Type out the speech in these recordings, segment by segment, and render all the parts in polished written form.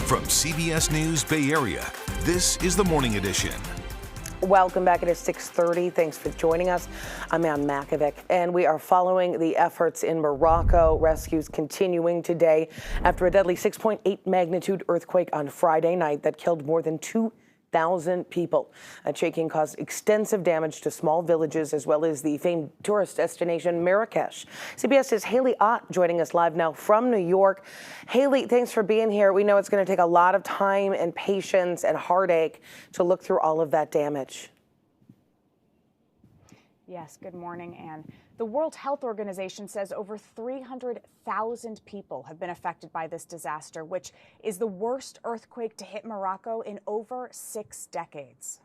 From CBS News Bay Area, this is the Morning Edition. Welcome back. It is 6:30. Thanks for joining us. I'm Ann Makovic, and we are following the efforts in Morocco. Rescues continuing today after a deadly 6.8 magnitude earthquake on Friday night that killed more than 2,000 people. A shaking caused extensive damage to small villages as well as the famed tourist destination Marrakesh. CBS's Haley Ott joining us live now from New York. Haley, thanks for being here. We know it's going to take a lot of time and patience and heartache to look through all of that damage. Yes, good morning, Ann. The World Health Organization says over 300,000 people have been affected by this disaster, which is the worst earthquake to hit Morocco in over 6 decades.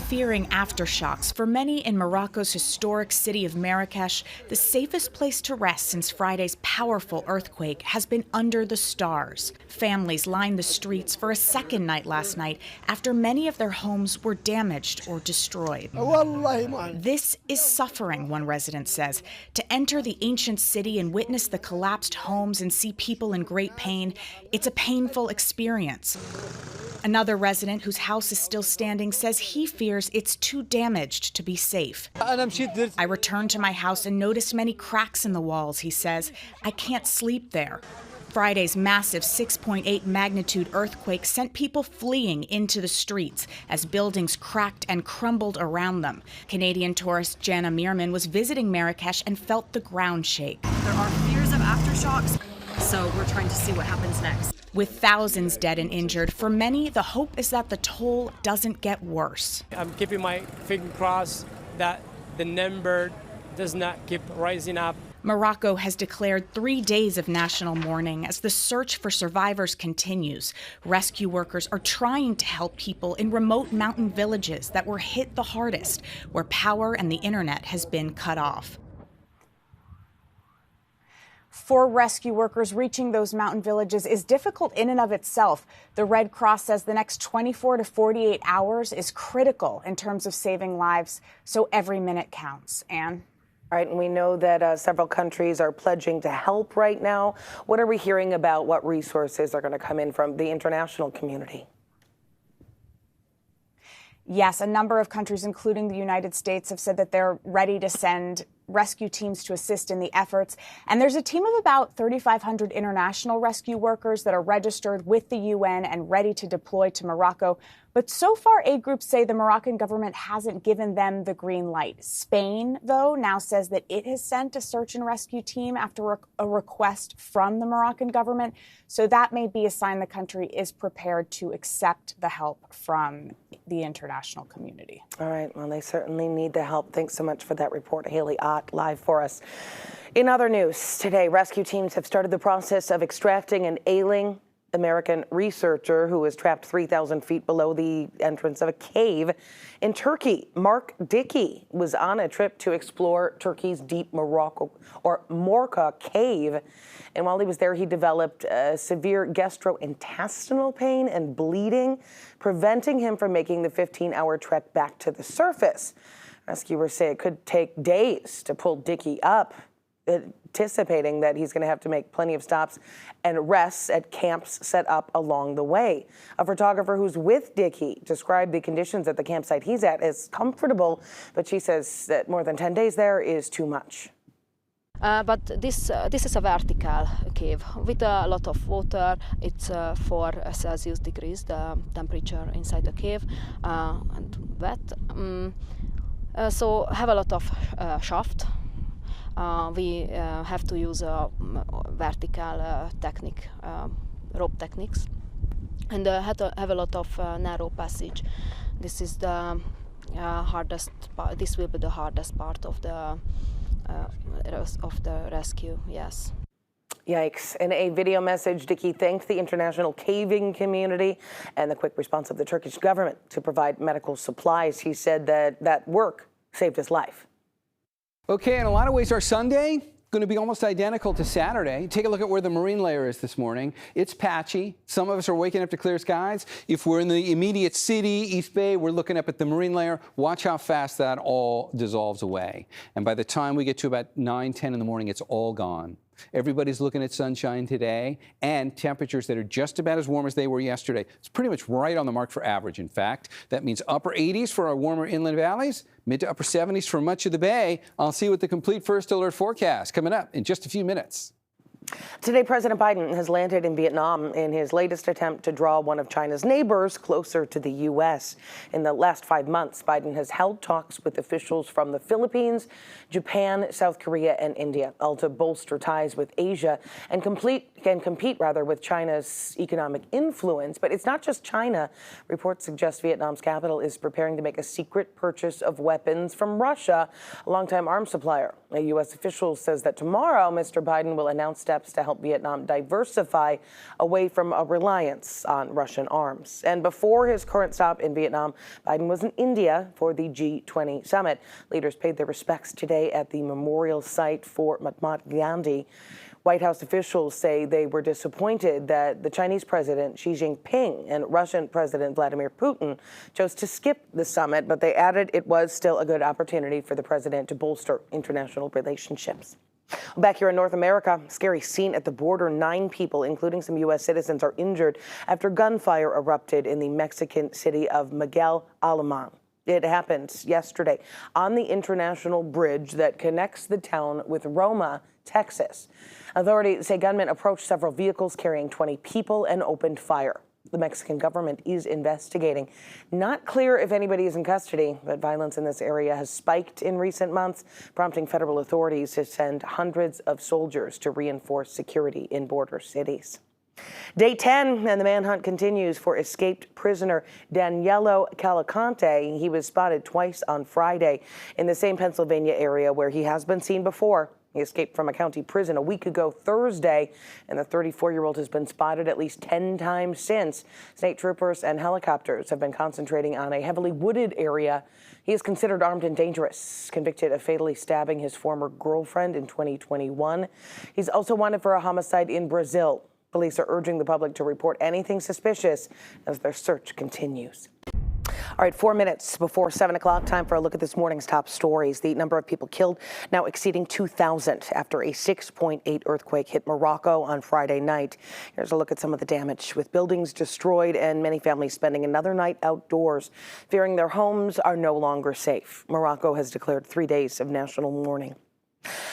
Fearing aftershocks, for many in Morocco's historic city of Marrakesh, the safest place to rest since Friday's powerful earthquake has been under the stars. Families lined the streets for a second night last night after many of their homes were damaged or destroyed. This is suffering, one resident says. To enter the ancient city and witness the collapsed homes and see people in great pain, it's a painful experience. Another resident whose house is still standing says he fears it's too damaged to be safe. I returned to my house and noticed many cracks in the walls, he says. I can't sleep there. Friday's massive 6.8 magnitude earthquake sent people fleeing into the streets as buildings cracked and crumbled around them. Canadian tourist Jana Meerman was visiting Marrakesh and felt the ground shake. There are fears of aftershocks, so we're trying to see what happens next. With thousands dead and injured, for many, the hope is that the toll doesn't get worse. I'm keeping my finger crossed that the number does not keep rising up. Morocco has declared 3 days of national mourning as the search for survivors continues. Rescue workers are trying to help people in remote mountain villages that were hit the hardest, where power and the internet has been cut off. For rescue workers, reaching those mountain villages is difficult in and of itself. The Red Cross says the next 24 to 48 hours is critical in terms of saving lives, so every minute counts. Ann? All right, and we know that several countries are pledging to help right now. What are we hearing about what resources are going to come in from the international community? Yes, a number of countries, including the United States, have said that they're ready to send rescue teams to assist in the efforts. And there's a team of about 3,500 international rescue workers that are registered with the UN and ready to deploy to Morocco. But so far, aid groups say the Moroccan government hasn't given them the green light. Spain, though, now says that it has sent a search and rescue team after a request from the Moroccan government. So that may be a sign the country is prepared to accept the help from the international community. All right. Well, they certainly need the help. Thanks so much for that report, Haley Ott, live for us. In other news today, rescue teams have started the process of extracting an ailing American researcher who was trapped 3,000 feet below the entrance of a cave in Turkey. Mark Dickey was on a trip to explore Turkey's deep Morka cave. And while he was there, he developed severe gastrointestinal pain and bleeding, preventing him from making the 15-hour trek back to the surface. Rescuers say it could take days to pull Dickey up, anticipating that he's going to have to make plenty of stops and rests at camps set up along the way. A photographer who's with Dickey described the conditions at the campsite he's at as comfortable, but she says that more than 10 days there is too much. But this is a vertical cave with a lot of water. It's 4 Celsius degrees, the temperature inside the cave, and wet. So have a lot of shaft. We have to use a vertical technique, rope techniques, and have a lot of narrow passage. This is the hardest part. This will be the hardest part of the rescue. Yes. Yikes. In a video message, Dickey thanked the international caving community and the quick response of the Turkish government to provide medical supplies. He said that work saved his life. Okay, in a lot of ways, our Sunday going to be almost identical to Saturday. Take a look at where the marine layer is this morning. It's patchy. Some of us are waking up to clear skies. If we're in the immediate city, East Bay, we're looking up at the marine layer. Watch how fast that all dissolves away. And by the time we get to about 9, 10 in the morning, it's all gone. Everybody's looking at sunshine today and temperatures that are just about as warm as they were yesterday. It's pretty much right on the mark for average, in fact. That means upper 80s for our warmer inland valleys, mid to upper 70s for much of the bay. I'll see you with the complete first alert forecast coming up in just a few minutes. Today, President Biden has landed in Vietnam in his latest attempt to draw one of China's neighbors closer to the U.S. In the last 5 months, Biden has held talks with officials from the Philippines, Japan, South Korea, and India, all to bolster ties with Asia and compete with China's economic influence. But it's not just China. Reports suggest Vietnam's capital is preparing to make a secret purchase of weapons from Russia, a longtime arms supplier. A U.S. official says that tomorrow, Mr. Biden will announce steps to help Vietnam diversify away from a reliance on Russian arms. And before his current stop in Vietnam, Biden was in India for the G20 summit. Leaders paid their respects today at the memorial site for Mahatma Gandhi. White House officials say they were disappointed that the Chinese President Xi Jinping and Russian President Vladimir Putin chose to skip the summit, but they added it was still a good opportunity for the president to bolster international relationships. Back here in North America, scary scene at the border. 9 people, including some U.S. citizens, are injured after gunfire erupted in the Mexican city of Miguel Alemán. It happened yesterday on the international bridge that connects the town with Roma, Texas. Authorities say gunmen approached several vehicles carrying 20 people and opened fire. The Mexican government is investigating. Not clear if anybody is in custody, but violence in this area has spiked in recent months, prompting federal authorities to send hundreds of soldiers to reinforce security in border cities. Day 10, and the manhunt continues for escaped prisoner Danilo Calicante. He was spotted twice on Friday in the same Pennsylvania area where he has been seen before. He escaped from a county prison a week ago Thursday, and the 34-year-old has been spotted at least 10 times since. State troopers and helicopters have been concentrating on a heavily wooded area. He is considered armed and dangerous, convicted of fatally stabbing his former girlfriend in 2021. He's also wanted for a homicide in Brazil. Police are urging the public to report anything suspicious as their search continues. All right, 4 minutes before 7 o'clock, time for a look at this morning's top stories. The number of people killed now exceeding 2,000 after a 6.8 earthquake hit Morocco on Friday night. Here's a look at some of the damage, with buildings destroyed and many families spending another night outdoors, fearing their homes are no longer safe. Morocco has declared 3 days of national mourning.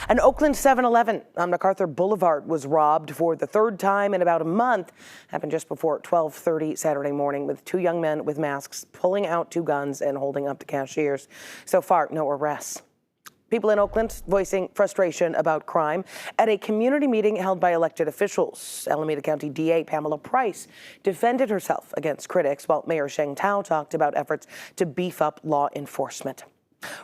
An Oakland 7-Eleven on MacArthur Boulevard was robbed for the 3rd time in about a month. Happened just before 12:30 Saturday morning, with 2 young men with masks pulling out 2 guns and holding up the cashiers. So far, no arrests. People in Oakland voicing frustration about crime at a community meeting held by elected officials. Alameda County DA Pamela Price defended herself against critics, while Mayor Sheng Tao talked about efforts to beef up law enforcement.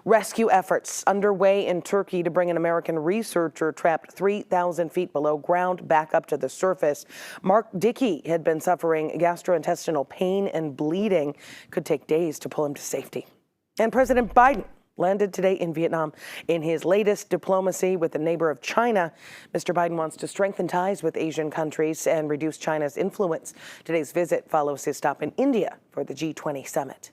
Rescue efforts underway in Turkey to bring an American researcher trapped 3,000 feet below ground back up to the surface. Mark Dickey had been suffering gastrointestinal pain and bleeding. Could take days to pull him to safety. And President Biden landed today in Vietnam in his latest diplomacy with a neighbor of China. Mr. Biden wants to strengthen ties with Asian countries and reduce China's influence. Today's visit follows his stop in India for the G20 summit.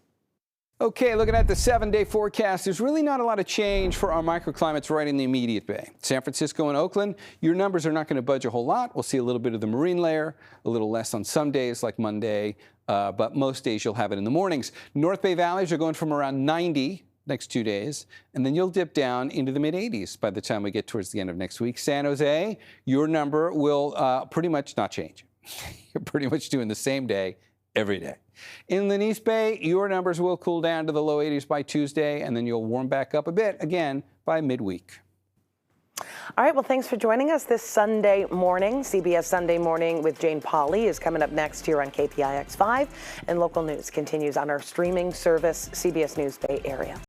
Okay, looking at the 7-day forecast, there's really not a lot of change for our microclimates right in the immediate bay. San Francisco and Oakland, your numbers are not going to budge a whole lot. We'll see a little bit of the marine layer, a little less on some days like Monday, but most days you'll have it in the mornings. North Bay valleys are going from around 90 next 2 days, and then you'll dip down into the mid-80s by the time we get towards the end of next week. San Jose, your number will pretty much not change. You're pretty much doing the same day every day. Inland East Bay, your numbers will cool down to the low 80s by Tuesday, and then you'll warm back up a bit again by midweek. All right, well, thanks for joining us this Sunday morning. CBS Sunday Morning with Jane Pauley is coming up next here on KPIX 5, and local news continues on our streaming service, CBS News Bay Area.